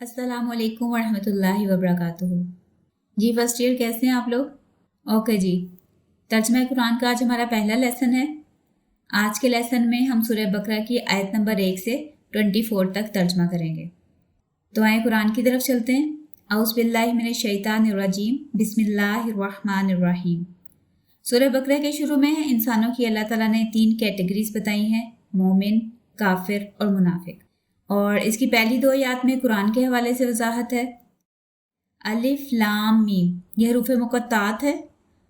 अस्सलाम वालेकुम वरहमतुल्लाहि वबरकातुहू। जी फर्स्ट ईयर कैसे हैं आप लोग? ओके जी। तर्जमा कुरान का आज हमारा पहला लेसन है। आज के लेसन में हम सूरह बकरा की आयत नंबर 1 से 24 तक तर्जमा करेंगे। तो आए कुरान की तरफ चलते हैं। औज़ु बिल्लाहि मिनश शैतानिर रजीम, बिस्मिल्लाहिर रहमानिर रहीम। सूरह बकरा के शुरू में इंसानों की अल्लाह ताला ने 3 कैटेगरीज बताई हैं, मोमिन, काफिर और मुनाफिक। और इसकी पहली 2 आयत में कुरान के हवाले से वजाहत है। अलिफ लाम मीम यह हरूफ मुक़त्तात है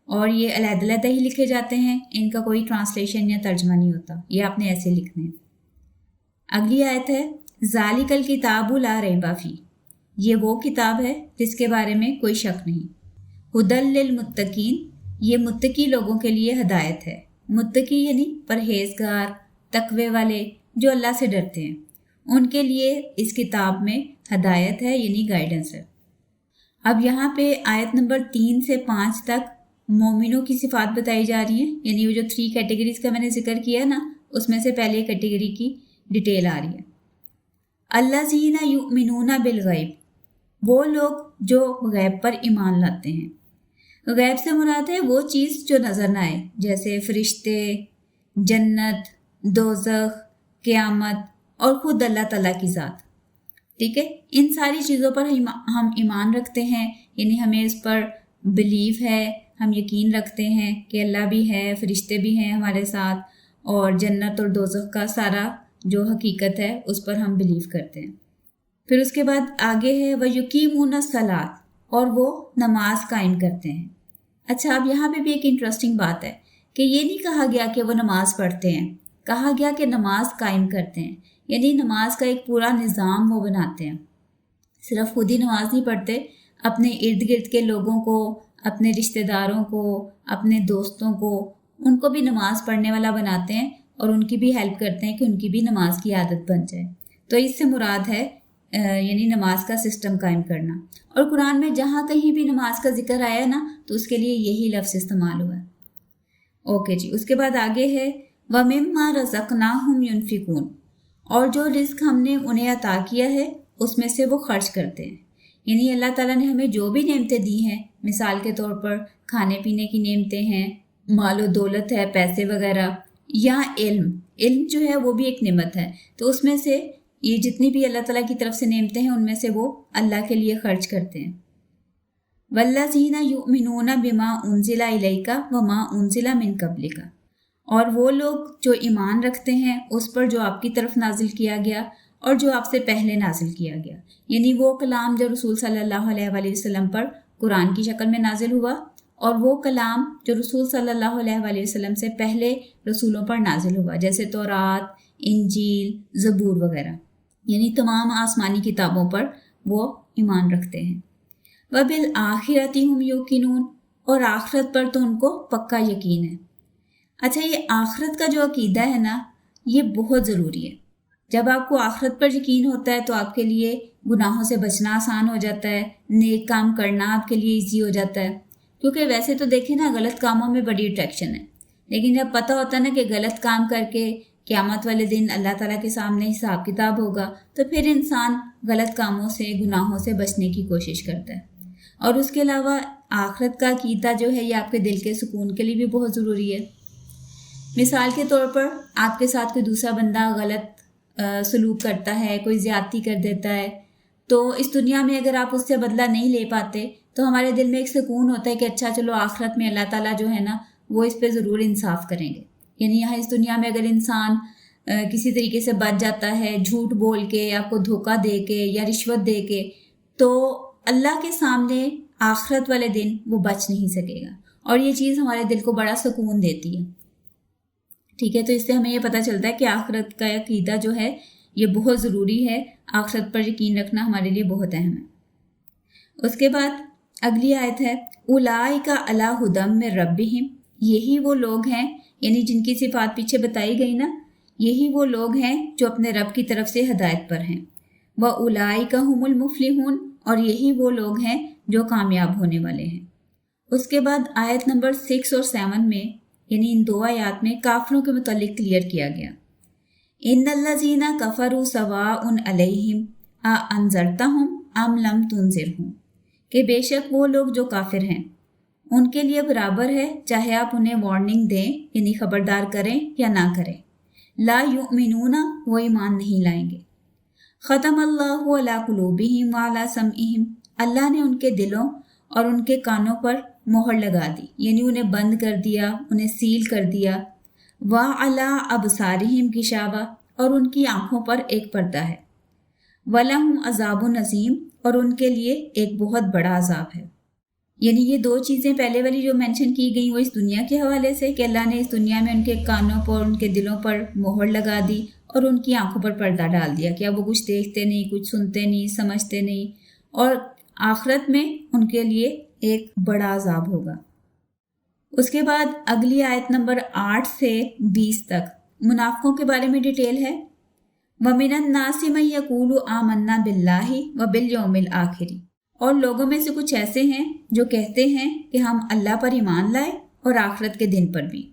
और ये अलग-अलग ही लिखे जाते हैं, इनका कोई ट्रांसलेशन या तर्जमा नहीं होता, ये आपने ऐसे लिखने हैं। अगली आयत है ज़ालिकल किताबु ला रैबा फी, ये वो किताब है जिसके बारे में कोई शक नहीं। हुदल लिल मुत्तकीन, ये मुत्तकी लोगों के लिए हदायत है। मुत्तकी यानी परहेजगार, तकवे वाले जो अल्लाह से डरते हैं, उनके लिए इस किताब में हदायत है यानी गाइडेंस है। अब यहाँ पे आयत नंबर 3 से 5 तक मोमिनों की सिफात बताई जा रही है, यानी वो जो 3 कैटेगरीज का मैंने जिक्र किया ना, उसमें से पहले कैटेगरी की डिटेल आ रही है। अल्लज़ीना युमिनूना बिल गैब, वो लोग जो गैब पर ईमान लाते हैं। गैब से मुराद है वो चीज़ जो नज़र ना आए, जैसे फरिश्ते, जन्नत, दोज़ख, क़यामत और ख़ुद अल्लाह ताला की ज़ात। ठीक है, इन सारी चीज़ों पर हम ईमान रखते हैं, यानी हमें इस पर बिलीव है, हम यकीन रखते हैं कि अल्लाह भी है, फरिश्ते भी हैं हमारे साथ, और जन्नत और दोज़ख का सारा जो हकीकत है उस पर हम बिलीव करते हैं। फिर उसके बाद आगे है व युकीमून सलात, और वो नमाज कायम करते हैं। अच्छा, अब यहाँ पे भी एक इंटरेस्टिंग बात है कि ये नहीं कहा गया कि वो नमाज पढ़ते हैं, कहा गया कि नमाज कायम करते हैं, यानी नमाज का एक पूरा निज़ाम वो बनाते हैं। सिर्फ खुद ही नमाज नहीं पढ़ते, अपने इर्द गिर्द के लोगों को, अपने रिश्तेदारों को, अपने दोस्तों को, उनको भी नमाज पढ़ने वाला बनाते हैं और उनकी भी हेल्प करते हैं कि उनकी भी नमाज की आदत बन जाए। तो इससे मुराद है यानी नमाज का सिस्टम कायम करना। और कुरान में जहाँ कहीं भी नमाज का जिक्र आया है ना, तो उसके लिए यही लफ्ज़ इस्तेमाल हुआ है। ओके जी, उसके बाद आगे है व मिम्मा रज़क़नाहुम युनफ़िकून, और जो रिस्क हमने उन्हें अता किया है उसमें से वो खर्च करते हैं। यानी अल्लाह ताला ने हमें जो भी नेमतें दी हैं, मिसाल के तौर पर खाने पीने की नेमतें हैं, मालो दौलत है, पैसे वगैरह, या इल्म जो है वो भी एक नेमत है। तो उसमें से ये जितनी भी अल्लाह ताला की तरफ से नेमतें हैं उनमें से वो अल्लाह के लिए खर्च करते हैं। वल्लज़ीना युमिनूना बिमा उनज़िला इलैका व मा उनज़िला मिन क़ब्लिका, और वो लोग जो ईमान रखते हैं उस पर जो आपकी तरफ नाजिल किया गया और जो आपसे पहले नाजिल किया गया, यानी वो कलाम जो रसूल सल्लल्लाहु अलैहि वसल्लम पर कुरान की शक्ल में नाजिल हुआ और वो कलाम जो रसूल सल्लल्लाहु अलैहि वसल्लम से पहले रसूलों पर नाजिल हुआ, जैसे तौरात, इंजील, ज़बूर वगैरह, यानी तमाम आसमानी किताबों पर वो ईमान रखते हैं। व बिल आखिरति हुम युकिनून, और आखिरत पर तो उनको पक्का यकीन है। अच्छा, ये आखिरत का जो अकीदा है ना, ये बहुत ज़रूरी है। जब आपको आखिरत पर यकीन होता है तो आपके लिए गुनाहों से बचना आसान हो जाता है, नेक काम करना आपके लिए इजी हो जाता है। क्योंकि वैसे तो देखें ना, गलत कामों में बड़ी अट्रैक्शन है, लेकिन जब पता होता है ना कि गलत काम करके क़यामत वाले दिन अल्लाह ताला के सामने हिसाब किताब होगा, तो फिर इंसान गलत कामों से, गुनाहों से बचने की कोशिश करता है। और उसके अलावा आखिरत का अकीदा जो है ये आपके दिल के सुकून के लिए भी बहुत ज़रूरी है। मिसाल के तौर पर आपके साथ कोई दूसरा बंदा गलत सलूक करता है, कोई ज़्यादती कर देता है, तो इस दुनिया में अगर आप उससे बदला नहीं ले पाते तो हमारे दिल में एक सुकून होता है कि अच्छा चलो आखिरत में अल्लाह ताला जो है ना वो इस पे ज़रूर इंसाफ करेंगे। यानी यहाँ इस दुनिया में अगर इंसान किसी तरीके से बच जाता है, झूठ बोल के, आपको धोखा दे के या रिश्वत दे के, तो अल्लाह के सामने आखिरत वाले दिन वो बच नहीं सकेगा। और ये चीज़ हमारे दिल को बड़ा सुकून देती है। ठीक है, तो इससे हमें ये पता चलता है कि आखिरत का अकीदा जो है ये बहुत ज़रूरी है, आखिरत पर यकीन रखना हमारे लिए बहुत अहम है। उसके बाद अगली आयत है उलाइका अला हुदम मिर रब्बिहिम, यही वो लोग हैं, यानी जिनकी सिफात पीछे बताई गई ना, यही वो लोग हैं जो अपने रब की तरफ से हदायत पर हैं। व उलाइका हुमुल मुफलिहून, और यही वो लोग हैं जो कामयाब होने वाले हैं। उसके बाद आयत नंबर 6 और 7 में, यानी इन 2 आयत में काफिरों के मुतालिक क्लियर किया गया। इन्नल्लज़ीना कफ़रू सवाउन अलैहिम आ अनज़रतहुम अम लम तुनज़िरहुम, कि बेशक वो लोग जो काफिर हैं उनके लिए बराबर है चाहे आप उन्हें वार्निंग दें यानी खबरदार करें या ना करें। ला युमिनूना, वो ईमान नहीं लाएंगे। ख़तम अल्लाहु अला कुलूबिहिम व अला समइहिम, अल्लाह ने उनके दिलों और उनके कानों पर मोहर लगा दी यानी उन्हें बंद कर दिया, उन्हें सील कर दिया। व अला अबसारिहिम गिशावा, और उनकी आंखों पर एक पर्दा है। वलहुम अज़ाबुन अज़ीम, और उनके लिए एक बहुत बड़ा अजाब है। यानी ये दो चीज़ें पहले वाली जो मेंशन की गई वो इस दुनिया के हवाले से कि अल्लाह ने इस दुनिया में उनके कानों पर, उनके दिलों पर मोहर लगा दी और उनकी आंखों पर पर्दा डाल दिया कि अब वो कुछ देखते नहीं, कुछ सुनते नहीं, समझते नहीं, और आखिरत में उनके लिए एक बड़ा अजाब होगा। उसके बाद अगली आयत नंबर 8 से 20 तक मुनाफिकों के बारे में डिटेल है। वमिनन नासि मन यक़ूलु आमन्ना बिल्लाहि व बिल यौमिल आखिरी, और लोगों में से कुछ ऐसे हैं जो कहते हैं कि हम अल्लाह पर ईमान लाए और आखिरत के दिन पर भी।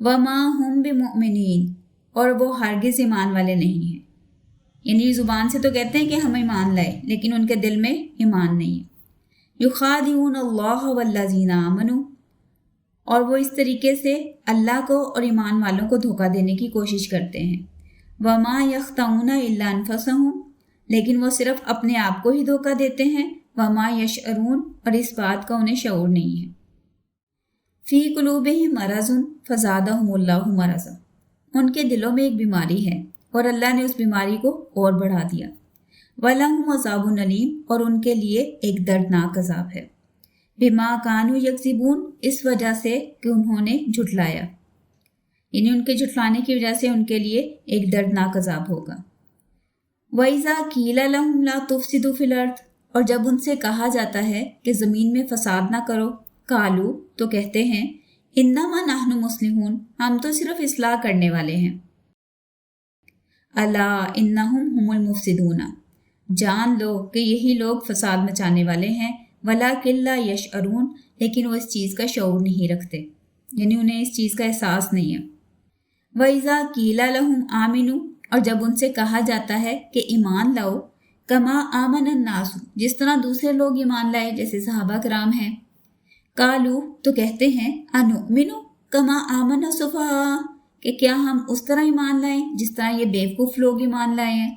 वमा हुम बिमुमिनीन, और वो हरगिज़ ईमान वाले नहीं हैं। यानी ज़ुबान से तो कहते हैं कि हम ईमान लाए लेकिन उनके दिल में ईमान नहीं है। युखादिऊन अल्लाह वल्लज़ीना आमनू, और वो इस तरीके से अल्लाह को और ईमान वालों को धोखा देने की कोशिश करते हैं। वमा यख्तऊना इल्ला अनफसहुम, लेकिन वो सिर्फ अपने आप को ही धोखा देते हैं। वमा यशअरून, और इस बात का उन्हें शऊर नहीं है। फ़ी कुलूबिहिम मरज़ुन फ़ज़ादहुमुल्लाहु मरज़ा, उनके दिलों में एक बीमारी है और अल्लाह ने उस बीमारी को और बढ़ा दिया। वलहुम अज़ाबुन अलीम, और उनके लिए एक दर्दनाक अज़ाब है। बिमा कानू यक्ज़िबून, इस वजह से कि उन्होंने झुठलाया, यानी उनके झुठलाने की वजह से उनके लिए एक दर्दनाक अज़ाब होगा। वइज़ा कीला लहुम ला तुफ़सिदू फ़िल अर्ज़, और जब उनसे कहा जाता है कि ज़मीन में फ़साद ना करो, कालू, तो कहते हैं इन्नमा नहनु मुस्लिहून, हम तो सिर्फ इस्लाह करने वाले हैं। अला इन्नहुम हुमुल मुफ़सिदूना, जान लो कि यही लोग फ़साद मचाने वाले हैं। वलाकिन ला यशअरून, लेकिन वो इस चीज़ का शऊर नहीं रखते, यानी उन्हें इस चीज़ का एहसास नहीं है। वइज़ा कीला लहुम आमिनू, और जब उनसे कहा जाता है कि ईमान लाओ, कमा आमन अन्नासु, जिस तरह दूसरे लोग ईमान लाए जैसे सहाबा कराम हैं। कालू, तो कहते हैं अनुमिनु कमा आमन सुफहा, कि क्या हम उस तरह ईमान लाएं जिस तरह ये बेवकूफ़ लोग ईमान लाए हैं।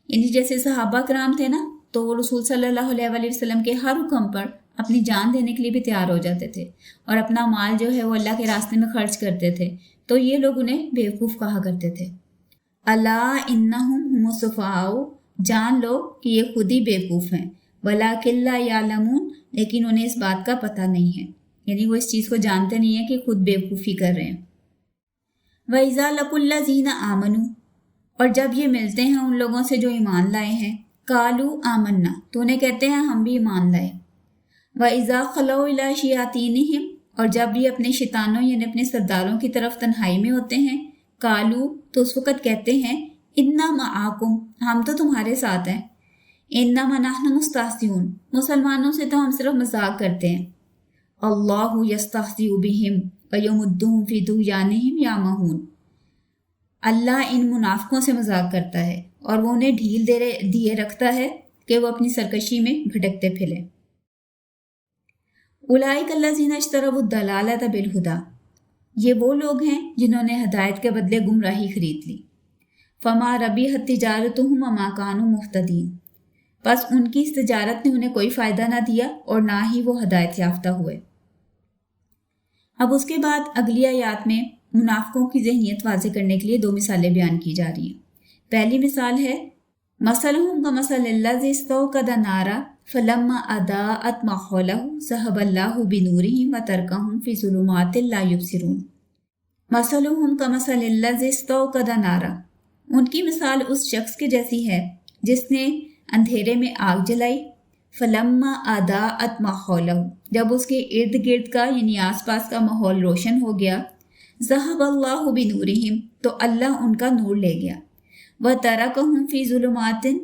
यानी जैसे सहाबा कराम थे ना, तो वो रसूल सल्लल्लाहु अलैहि वसल्लम के हर हुक्म पर अपनी जान देने के लिए भी तैयार हो जाते थे और अपना माल जो है वो अल्लाह के रास्ते में खर्च करते थे। तो ये लोग उन्हें बेवकूफ़ कहा करते थे। अला इन्नहुम हुमुस सुफहाउ, जान लो कि ये खुद ही बेवकूफ़ हैं। वलाकिन ला यालमून, लेकिन उन्हें इस बात का पता नहीं है, यानी वो इस चीज़ को जानते नहीं है कि खुद बेवकूफ़ी कर रहे हैं। वइज़ा लकुल्लज़ीना आमनू, और जब ये मिलते हैं उन लोगों से जो ईमान लाए हैं, कालू आमन्ना, तो उन्हें कहते हैं हम भी ईमान लाए। वइज़ा खलौ इला शयातीनिहिम, और जब ये अपने शैतानों यानी अपने सरदारों की तरफ तन्हाई में होते हैं, कालू, तो उस वक़्त कहते हैं इन्ना मआकुम, हम तो तुम्हारे साथ हैं। इन्नमा नहनु मुस्तहज़िऊन, मुसलमानों से तो हम सिर्फ मजाक करते हैं। अल्लाहु यस्तहज़िउ बिहिम व यमुद्दुहुम फ़ी तुग़यानिहिम यामहून, अल्लाह इन मुनाफिकों से मजाक करता है और वो उन्हें ढील दिए रखता है कि वो अपनी सरकशी में भटकते फिरें। उलाइक अल्लज़ीना इश्तरवुद दलालत बिल हुदा, ये वो लोग हैं जिन्होंने हदायत के बदले गुमराही खरीद ली। फमा रबिहत तिजारतुहुम वमा कानू मुहतदीन, बस उनकी इस तिजारत ने उन्हें कोई फ़ायदा ना दिया और ना ही वो हदायत याफ्ता हुए। अब उसके बाद अगली आयत में मुनाफिकों की ज़हनियत वाज़े करने के लिए दो मिसालें बयान की जा रही हैं। पहली मिसाल है मसलहुम कमसलिल्लज़ी इस्तौक़द नारा फलम्मा अदाअत मा हौलहु ज़हबल्लाहु बिनूरिहिम व तरकहुम फ़ी ज़ुलुमातिन ला युबसिरून। मसलहुम कमसलिल्लज़ी इस्तौक़द नारा, उनकी मिसाल उस शख्स के जैसी है जिसने अंधेरे में आग जलाई। फलम्मा अदाअत मा हौलहु, जब उसके इर्द गिर्द का यानी आसपास का माहौल रोशन हो गया। ज़हबल्लाहु बिनूरिहिम, तो अल्लाह उनका नूर ले गया। व तरकहुम फ़ी ज़ुलुमातिन,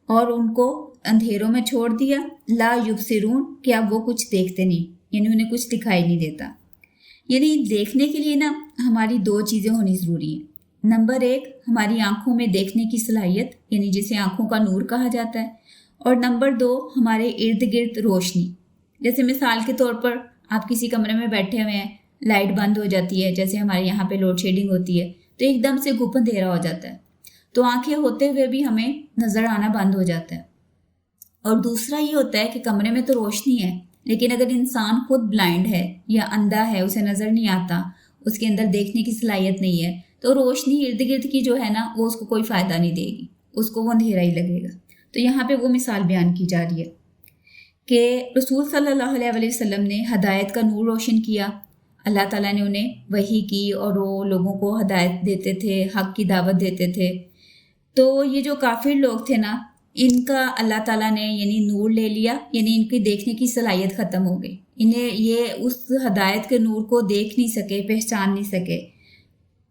और उनको अंधेरों में छोड़ दिया। ला युबसिरून, कि अब वो कुछ देखते नहीं, यानी उन्हें कुछ दिखाई नहीं देता। यानी देखने के लिए ना हमारी दो चीज़ें होनी ज़रूरी हैं। नंबर 1, हमारी आँखों में देखने की सलाहियत, यानी जिसे आँखों का नूर कहा जाता है, اور نمبر 2 ہمارے ارد گرد روشنی. جیسے مثال کے طور پر آپ کسی کمرے میں بیٹھے ہوئے ہیں, لائٹ بند ہو جاتی ہے, جیسے ہمارے یہاں پہ لوڈ شیڈنگ ہوتی ہے, تو ایک دم سے گھپ اندھیرا ہو جاتا ہے, تو آنکھیں ہوتے ہوئے بھی ہمیں نظر آنا بند ہو جاتا ہے. اور دوسرا یہ ہوتا ہے کہ کمرے میں تو روشنی ہے, لیکن اگر انسان خود بلائنڈ ہے یا اندھا ہے, اسے نظر نہیں آتا, اس کے اندر دیکھنے کی صلاحیت نہیں ہے, تو روشنی ارد گرد کی جو ہے نا وہ اس کو کوئی فائدہ نہیں دے گی, اس کو وہ اندھیرا ہی لگے گا. تو یہاں پہ وہ مثال بیان کی جا رہی ہے کہ رسول صلی اللہ علیہ وسلم نے ہدایت کا نور روشن کیا, اللہ تعالیٰ نے انہیں وحی کی اور وہ لوگوں کو ہدایت دیتے تھے, حق کی دعوت دیتے تھے. تو یہ جو کافر لوگ تھے نا, ان کا اللہ تعالیٰ نے یعنی نور لے لیا, یعنی ان کی دیکھنے کی صلاحیت ختم ہو گئی, انہیں یہ اس ہدایت کے نور کو دیکھ نہیں سکے, پہچان نہیں سکے.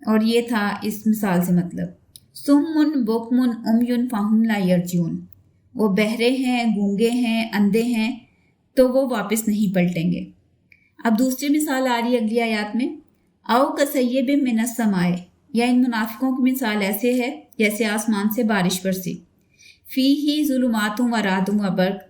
اور یہ تھا اس مثال سے مطلب سمن بکمن عمیٌ فہم لا یرجعون, وہ بہرے ہیں, گونگے ہیں, اندھے ہیں, تو وہ واپس نہیں پلٹیں گے. اب دوسری مثال آ رہی ہے اگلی آیات میں, او کصیب من السماء, یا ان منافقوں کی مثال ایسے ہے جیسے آسمان سے بارش برسی, فیہ ظلمات و رعد و برق,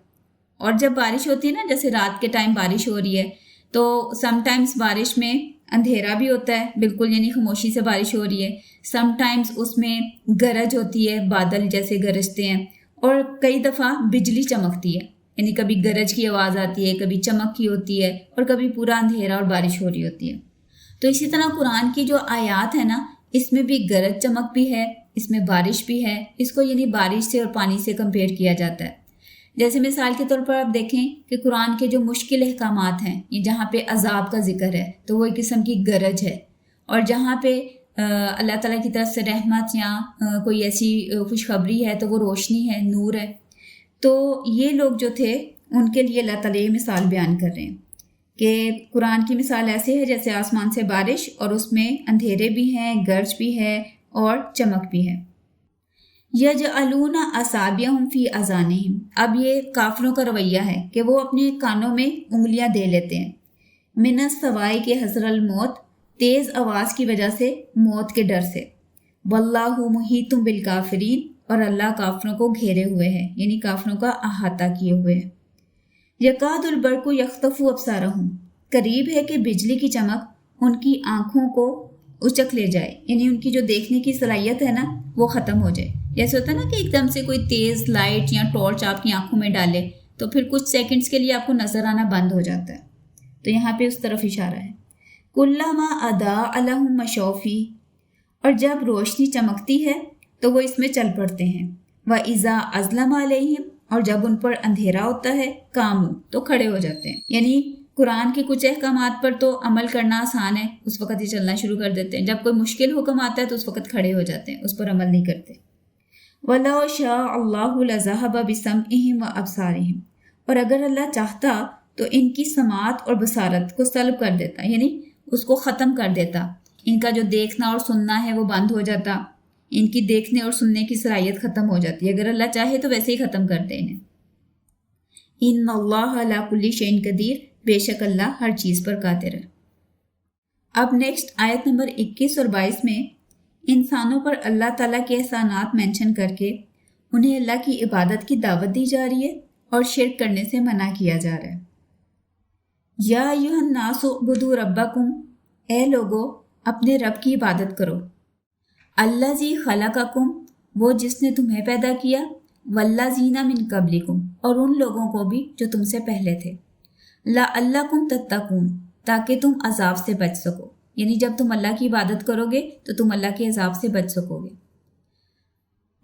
اور جب بارش ہوتی ہے نا, جیسے رات کے ٹائم بارش ہو رہی ہے, تو سم ٹائمز بارش میں اندھیرا بھی ہوتا ہے بالکل, یعنی خاموشی سے بارش ہو رہی ہے. سم ٹائمز اس میں گرج ہوتی ہے, بادل جیسے گرجتے ہیں, اور کئی دفعہ بجلی چمکتی ہے, یعنی کبھی گرج کی آواز آتی ہے, کبھی چمک کی ہوتی ہے, اور کبھی پورا اندھیرا اور بارش ہو رہی ہوتی ہے. تو اسی طرح قرآن کی جو آیات ہے نا, اس میں بھی گرج چمک بھی ہے, اس میں بارش بھی ہے. اس کو یعنی بارش سے اور پانی سے کمپیئر کیا جاتا ہے. جیسے مثال کے طور پر آپ دیکھیں کہ قرآن کے جو مشکل احکامات ہیں, یہ جہاں پہ عذاب کا ذکر ہے تو وہ ایک قسم کی گرج ہے, اور جہاں پہ اللہ تعالیٰ کی طرف سے رحمت یا کوئی ایسی خوشخبری ہے تو وہ روشنی ہے, نور ہے. تو یہ لوگ جو تھے ان کے لیے اللہ تعالیٰ یہ مثال بیان کر رہے ہیں کہ قرآن کی مثال ایسے ہے جیسے آسمان سے بارش, اور اس میں اندھیرے بھی ہیں, گرج بھی ہے, اور چمک بھی ہے. یجعلون اصابعہم فی اذانہم, اب یہ کافروں کا رویہ ہے کہ وہ اپنے کانوں میں انگلیاں دے لیتے ہیں, من الصواعق کے حذر الموت, تیز آواز کی وجہ سے, موت کے ڈر سے. واللہ محیط بالکافرین, اور اللہ کافروں کو گھیرے ہوئے ہے, یعنی کافروں کا احاطہ کیے ہوئے ہے. یکاد البرق یخطف ابصارہم, قریب ہے کہ بجلی کی چمک ان کی آنکھوں کو اچک لے جائے, یعنی ان کی جو دیکھنے کی صلاحیت ہے نا وہ ختم ہو جائے. جیسے ہوتا ہے نا کہ ایک دم سے کوئی تیز لائٹ یا ٹارچ آپ کی آنکھوں میں ڈالے تو پھر کچھ سیکنڈز کے لیے آپ کو نظر آنا بند ہو جاتا ہے. تو یہاں پہ اس طرف اشارہ ہے. کلما اضاء لهم مشوا فیہ, اور جب روشنی چمکتی ہے تو وہ اس میں چل پڑتے ہیں. وَإِذَا أَظْلَمَ عَلَيْهِمْ, اور جب ان پر اندھیرا ہوتا ہے, قاموا, تو کھڑے ہو جاتے ہیں. یعنی قرآن کے کچھ احکامات پر تو عمل کرنا آسان ہے, اس وقت ہی چلنا شروع کر دیتے ہیں. جب کوئی مشکل حکم آتا ہے تو اس وقت کھڑے ہو جاتے ہیں, اس پر عمل نہیں کرتے. وَلَوْ شَاءَ اللَّهُ لَذَهَبَ بِسَمْعِهِمْ وَأَبْصَارِهِمْ, اور اگر اللہ چاہتا تو ان کی سماعت اور بصارت کو سلب کر دیتا, یعنی اس کو ختم کر دیتا. ان کا جو دیکھنا اور سننا ہے وہ بند ہو جاتا, ان کی دیکھنے اور سننے کی صلاحیت ختم ہو جاتی. اگر اللہ چاہے تو ویسے ہی ختم کر دے انہیں. ان اللہ علی کل شیء قدیر, بے شک اللہ ہر چیز پر قادر ہے. اب نیکسٹ آیت نمبر 21 اور 22 میں انسانوں پر اللہ تعالیٰ کے احسانات مینشن کر کے انہیں اللہ کی عبادت کی دعوت دی جا رہی ہے اور شرک کرنے سے منع کیا جا رہا ہے. یا ایھا الناس اعبدوا ربکم, اے لوگو اپنے رب کی عبادت کرو. الذی خلقکم, وہ جس نے تمہیں پیدا کیا, والذین من قبلکم, اور ان لوگوں کو بھی جو تم سے پہلے تھے. لعلکم تتقون, تاکہ تم عذاب سے بچ سکو, یعنی جب تم اللہ کی عبادت کرو گے تو تم اللہ کے عذاب سے بچ سکو گے.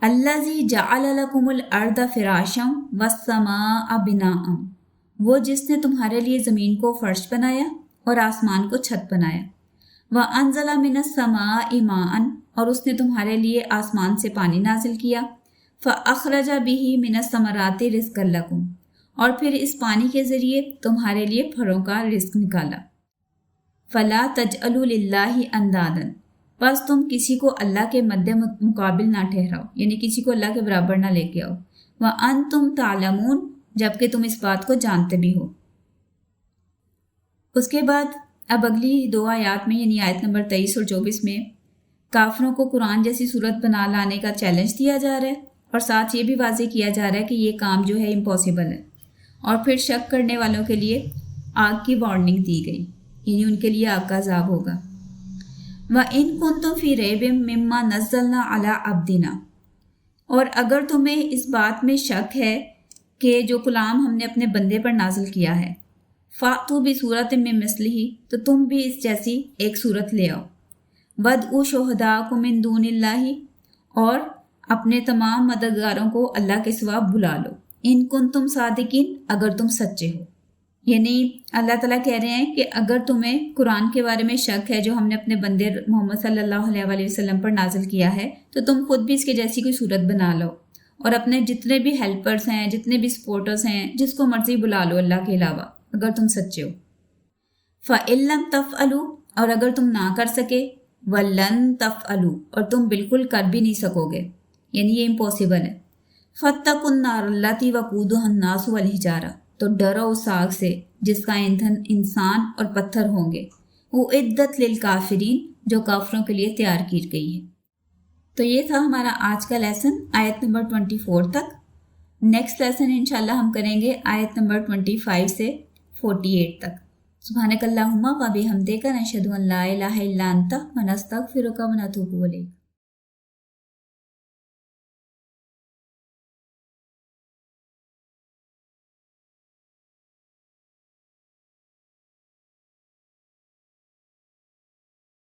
الذی جعل لکم الارض فراشا والسماء بناء, وہ جس نے تمہارے لیے زمین کو فرش بنایا اور آسمان کو چھت بنایا. وَأَنزَلَ مِنَ السَّمَاءِ مَاءً, اور اس نے تمہارے لیے آسمان سے پانی نازل کیا. فَأَخْرَجَ بِهِ مِنَ الثَّمَرَاتِ رِزْقًا لَكُمْ, اور پھر اس پانی کے ذریعے تمہارے لیے پھلوں کا رزق نکالا. فَلَا تَجْعَلُوا لِلَّهِ أَندَادًا, بس تم کسی کو اللہ کے مد مقابل نہ ٹھہراؤ, یعنی کسی کو اللہ کے برابر نہ لے کے آؤ. وَأَنْتُمْ تَعْلَمُونَ, جبکہ تم اس بات کو جانتے بھی ہو. اس کے بعد اب اگلی 2 آیات میں, یعنی آیت نمبر 23 اور 24 میں کافروں کو قرآن جیسی صورت بنا لانے کا چیلنج دیا جا رہا ہے, اور ساتھ یہ بھی واضح کیا جا رہا ہے کہ یہ کام جو ہے امپاسبل ہے، اور پھر شک کرنے والوں کے لیے آگ کی وارننگ دی گئی، یعنی ان کے لیے آگ کا عذاب ہوگا۔ وَإِن كُنتُمْ فِي رَيْبٍ مِّمَّا نَزَّلْنَا عَلَىٰ عَبْدِنَا، اور اگر تمہیں اس بات میں شک ہے کہ جو کلام ہم نے اپنے بندے پر نازل کیا ہے، فَأْتُوا بِسُورَةٍ مِّن مِّثْلِهِ، تو تم بھی اس جیسی ایک صورت لے آؤ، وَادْعُوا شُهَدَاءَكُم مِّن دُونِ اللَّهِ، اور اپنے تمام مددگاروں کو اللہ کے سوا بلا لو، ان کنتم صادقین، اگر تم سچے ہو۔ یعنی اللہ تعالیٰ کہہ رہے ہیں کہ اگر تمہیں قرآن کے بارے میں شک ہے جو ہم نے اپنے بندے محمد صلی اللہ علیہ وآلہ وسلم پر نازل کیا ہے، تو تم خود بھی اس کے جیسی کوئی صورت بنا لو، اور اپنے جتنے بھی ہیلپرز ہیں، جتنے بھی سپورٹرز ہیں، جس کو مرضی بلا لو اللہ کے علاوہ، اگر تم سچے ہو۔ فَإِن لَّمْ تَفْعَلُوا، اور اگر تم نہ کر سکے، وَلَن تَفْعَلُوا، اور تم بالکل کر بھی نہیں سکو گے، یعنی یہ امپاسبل ہے۔ فَاتَّقُوا النَّارَ الَّتِي وَقُودُهَا النَّاسُ وَالْحِجَارَةُ، تو ڈرو اس آگ سے جس کا ایندھن انسان اور پتھر ہوں گے، اُعِدَّتْ لِلْکَافِرِینَ، جو کافروں کے لیے تیار کی گئی ہے۔ تو یہ تھا ہمارا آج کا لیسن آیت نمبر 24 تک۔ نیکسٹ لیسن انشاءاللہ ہم کریں گے آیت نمبر 25 سے 48 تک۔ سبحانک اللہم و بحمدک، نشہد ان لا الہ الا انت، ونستغفرک ونتوب الیک۔